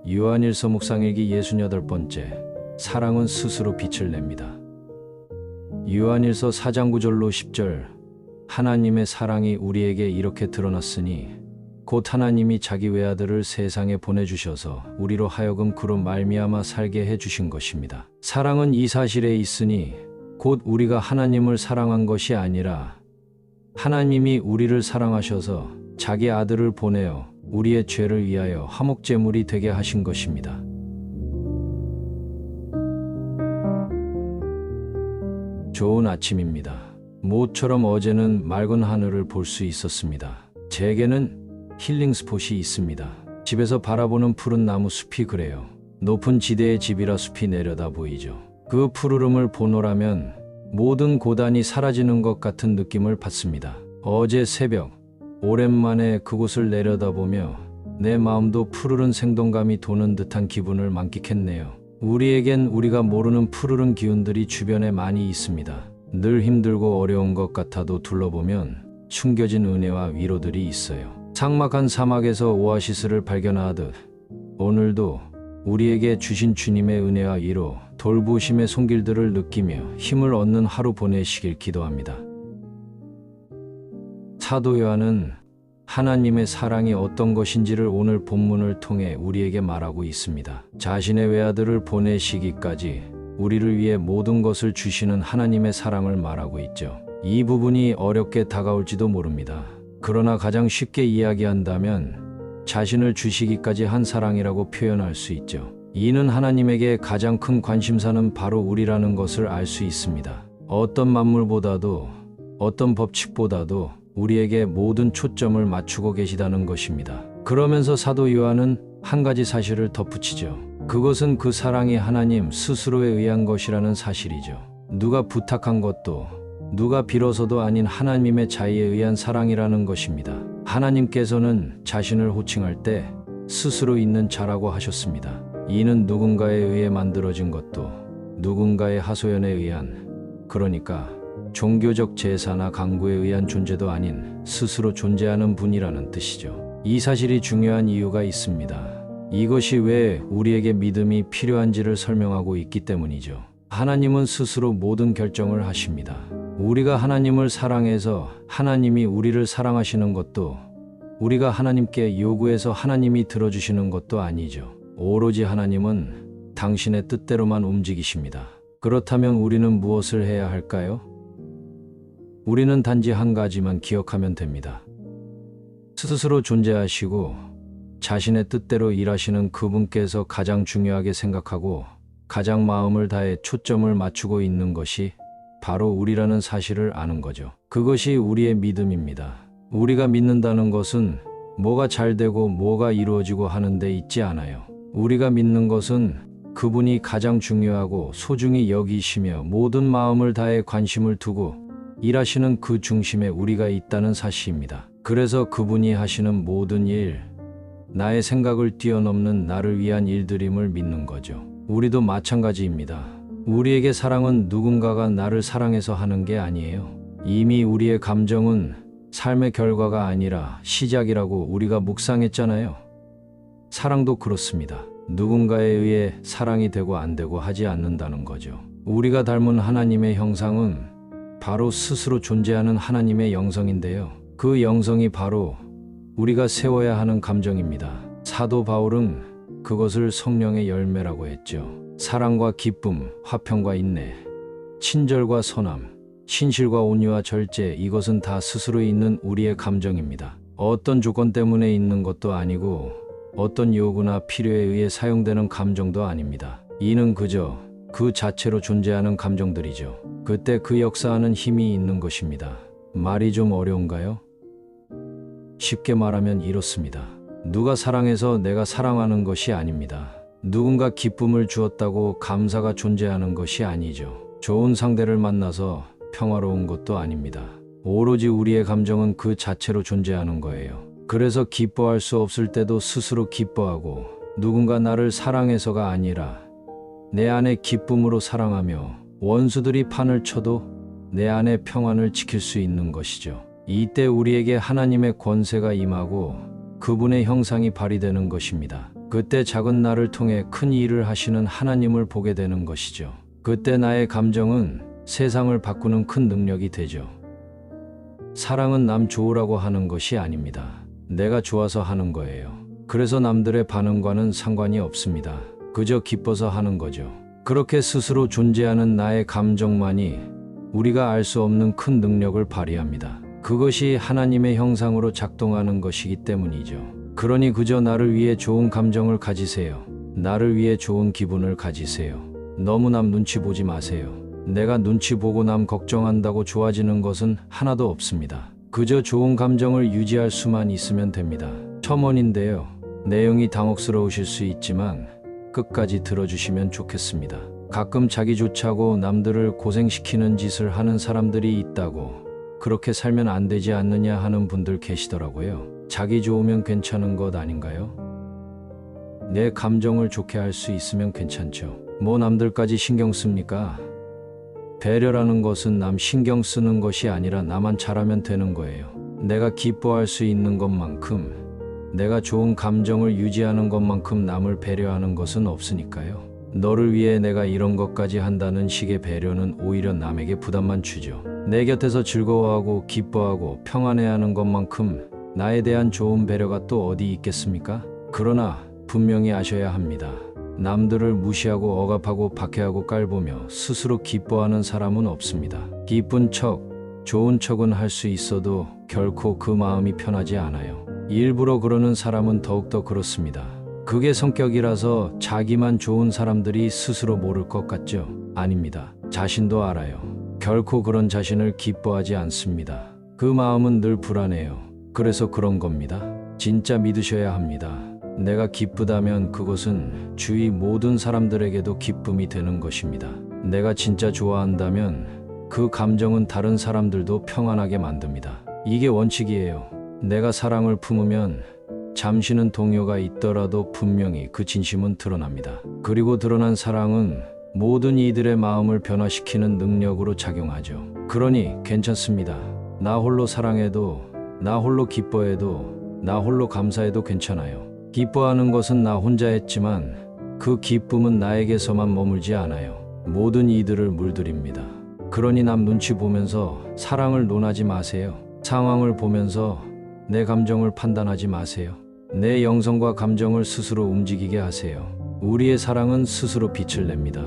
요한일서 묵상일기 68번째. 사랑은 스스로 빛을 냅니다. 요한일서 4장 9절로 10절. 하나님의 사랑이 우리에게 이렇게 드러났으니 곧 하나님이 자기 외아들을 세상에 보내주셔서 우리로 하여금 그로 말미암아 살게 해주신 것입니다. 사랑은 이 사실에 있으니 곧 우리가 하나님을 사랑한 것이 아니라 하나님이 우리를 사랑하셔서 자기 아들을 보내어 우리의 죄를 위하여 화목제물이 되게 하신 것입니다. 좋은 아침입니다. 모처럼 어제는 맑은 하늘을 볼 수 있었습니다. 제게는 힐링 스폿이 있습니다. 집에서 바라보는 푸른 나무 숲이 그래요. 높은 지대의 집이라 숲이 내려다 보이죠. 그 푸르름을 보노라면 모든 고단이 사라지는 것 같은 느낌을 받습니다. 어제 새벽 오랜만에 그곳을 내려다보며 내 마음도 푸르른 생동감이 도는 듯한 기분을 만끽했네요. 우리에겐 우리가 모르는 푸르른 기운들이 주변에 많이 있습니다. 늘 힘들고 어려운 것 같아도 둘러보면 숨겨진 은혜와 위로들이 있어요. 삭막한 사막에서 오아시스를 발견하듯 오늘도 우리에게 주신 주님의 은혜와 위로, 돌보심의 손길들을 느끼며 힘을 얻는 하루 보내시길 기도합니다. 사도 요한은 하나님의 사랑이 어떤 것인지를 오늘 본문을 통해 우리에게 말하고 있습니다. 자신의 외아들을 보내시기까지 우리를 위해 모든 것을 주시는 하나님의 사랑을 말하고 있죠. 이 부분이 어렵게 다가올지도 모릅니다. 그러나 가장 쉽게 이야기한다면 자신을 주시기까지 한 사랑이라고 표현할 수 있죠. 이는 하나님에게 가장 큰 관심사는 바로 우리라는 것을 알 수 있습니다. 어떤 만물보다도 어떤 법칙보다도 우리에게 모든 초점을 맞추고 계시다는 것입니다. 그러면서 사도 요한은 한 가지 사실을 덧붙이죠. 그것은 그 사랑이 하나님 스스로에 의한 것이라는 사실이죠. 누가 부탁한 것도 누가 빌어서도 아닌 하나님의 자의에 의한 사랑이라는 것입니다. 하나님께서는 자신을 호칭할 때 스스로 있는 자라고 하셨습니다. 이는 누군가에 의해 만들어진 것도 누군가의 하소연에 의한, 그러니까 종교적 제사나 강구에 의한 존재도 아닌 스스로 존재하는 분이라는 뜻이죠. 이 사실이 중요한 이유가 있습니다. 이것이 왜 우리에게 믿음이 필요한지를 설명하고 있기 때문이죠. 하나님은 스스로 모든 결정을 하십니다. 우리가 하나님을 사랑해서 하나님이 우리를 사랑하시는 것도, 우리가 하나님께 요구해서 하나님이 들어주시는 것도 아니죠. 오로지 하나님은 당신의 뜻대로만 움직이십니다. 그렇다면 우리는 무엇을 해야 할까요? 우리는 단지 한 가지만 기억하면 됩니다. 스스로 존재하시고 자신의 뜻대로 일하시는 그분께서 가장 중요하게 생각하고 가장 마음을 다해 초점을 맞추고 있는 것이 바로 우리라는 사실을 아는 거죠. 그것이 우리의 믿음입니다. 우리가 믿는다는 것은 뭐가 잘 되고 뭐가 이루어지고 하는 데 있지 않아요. 우리가 믿는 것은 그분이 가장 중요하고 소중히 여기시며 모든 마음을 다해 관심을 두고 일하시는 그 중심에 우리가 있다는 사실입니다. 그래서 그분이 하시는 모든 일, 나의 생각을 뛰어넘는 나를 위한 일들임을 믿는 거죠. 우리도 마찬가지입니다. 우리에게 사랑은 누군가가 나를 사랑해서 하는 게 아니에요. 이미 우리의 감정은 삶의 결과가 아니라 시작이라고 우리가 묵상했잖아요. 사랑도 그렇습니다. 누군가에 의해 사랑이 되고 안 되고 하지 않는다는 거죠. 우리가 닮은 하나님의 형상은 바로 스스로 존재하는 하나님의 영성인데요. 그 영성이 바로 우리가 세워야 하는 감정입니다. 사도 바울은 그것을 성령의 열매라고 했죠. 사랑과 기쁨, 화평과 인내, 친절과 선함, 신실과 온유와 절제, 이것은 다 스스로 있는 우리의 감정입니다. 어떤 조건 때문에 있는 것도 아니고 어떤 요구나 필요에 의해 사용되는 감정도 아닙니다. 이는 그저 그 자체로 존재하는 감정들이죠. 그때 그 역사하는 힘이 있는 것입니다. 말이 좀 어려운가요? 쉽게 말하면 이렇습니다. 누가 사랑해서 내가 사랑하는 것이 아닙니다. 누군가 기쁨을 주었다고 감사가 존재하는 것이 아니죠. 좋은 상대를 만나서 평화로운 것도 아닙니다. 오로지 우리의 감정은 그 자체로 존재하는 거예요. 그래서 기뻐할 수 없을 때도 스스로 기뻐하고, 누군가 나를 사랑해서가 아니라 내 안의 기쁨으로 사랑하며 원수들이 판을 쳐도 내 안의 평안을 지킬 수 있는 것이죠. 이때 우리에게 하나님의 권세가 임하고 그분의 형상이 발휘되는 것입니다. 그때 작은 나를 통해 큰 일을 하시는 하나님을 보게 되는 것이죠. 그때 나의 감정은 세상을 바꾸는 큰 능력이 되죠. 사랑은 남 좋으라고 하는 것이 아닙니다. 내가 좋아서 하는 거예요. 그래서 남들의 반응과는 상관이 없습니다. 그저 기뻐서 하는 거죠. 그렇게 스스로 존재하는 나의 감정만이 우리가 알 수 없는 큰 능력을 발휘합니다. 그것이 하나님의 형상으로 작동하는 것이기 때문이죠. 그러니 그저 나를 위해 좋은 감정을 가지세요. 나를 위해 좋은 기분을 가지세요. 너무 남 눈치 보지 마세요. 내가 눈치 보고 남 걱정한다고 좋아지는 것은 하나도 없습니다. 그저 좋은 감정을 유지할 수만 있으면 됩니다. 첨언인데요. 내용이 당혹스러우실 수 있지만 끝까지 들어주시면 좋겠습니다. 가끔 자기 좋자고 남들을 고생시키는 짓을 하는 사람들이 있다고, 그렇게 살면 안 되지 않느냐 하는 분들 계시더라고요. 자기 좋으면 괜찮은 것 아닌가요? 내 감정을 좋게 할 수 있으면 괜찮죠. 뭐 남들까지 신경 씁니까? 배려라는 것은 남 신경 쓰는 것이 아니라 나만 잘하면 되는 거예요. 내가 기뻐할 수 있는 것만큼, 내가 좋은 감정을 유지하는 것만큼 남을 배려하는 것은 없으니까요. 너를 위해 내가 이런 것까지 한다는 식의 배려는 오히려 남에게 부담만 주죠. 내 곁에서 즐거워하고 기뻐하고 평안해하는 것만큼 나에 대한 좋은 배려가 또 어디 있겠습니까? 그러나 분명히 아셔야 합니다. 남들을 무시하고 억압하고 박해하고 깔보며 스스로 기뻐하는 사람은 없습니다. 기쁜 척, 좋은 척은 할 수 있어도 결코 그 마음이 편하지 않아요. 일부러 그러는 사람은 더욱더 그렇습니다. 그게 성격이라서 자기만 좋은 사람들이 스스로 모를 것 같죠? 아닙니다. 자신도 알아요. 결코 그런 자신을 기뻐하지 않습니다. 그 마음은 늘 불안해요. 그래서 그런 겁니다. 진짜 믿으셔야 합니다. 내가 기쁘다면 그것은 주위 모든 사람들에게도 기쁨이 되는 것입니다. 내가 진짜 좋아한다면 그 감정은 다른 사람들도 평안하게 만듭니다. 이게 원칙이에요. 내가 사랑을 품으면 잠시는 동요가 있더라도 분명히 그 진심은 드러납니다. 그리고 드러난 사랑은 모든 이들의 마음을 변화시키는 능력으로 작용하죠. 그러니 괜찮습니다. 나 홀로 사랑해도, 나 홀로 기뻐해도, 나 홀로 감사해도 괜찮아요. 기뻐하는 것은 나 혼자 했지만 그 기쁨은 나에게서만 머물지 않아요. 모든 이들을 물들입니다. 그러니 남 눈치 보면서 사랑을 논하지 마세요. 상황을 보면서 내 감정을 판단하지 마세요. 내 영성과 감정을 스스로 움직이게 하세요. 우리의 사랑은 스스로 빛을 냅니다.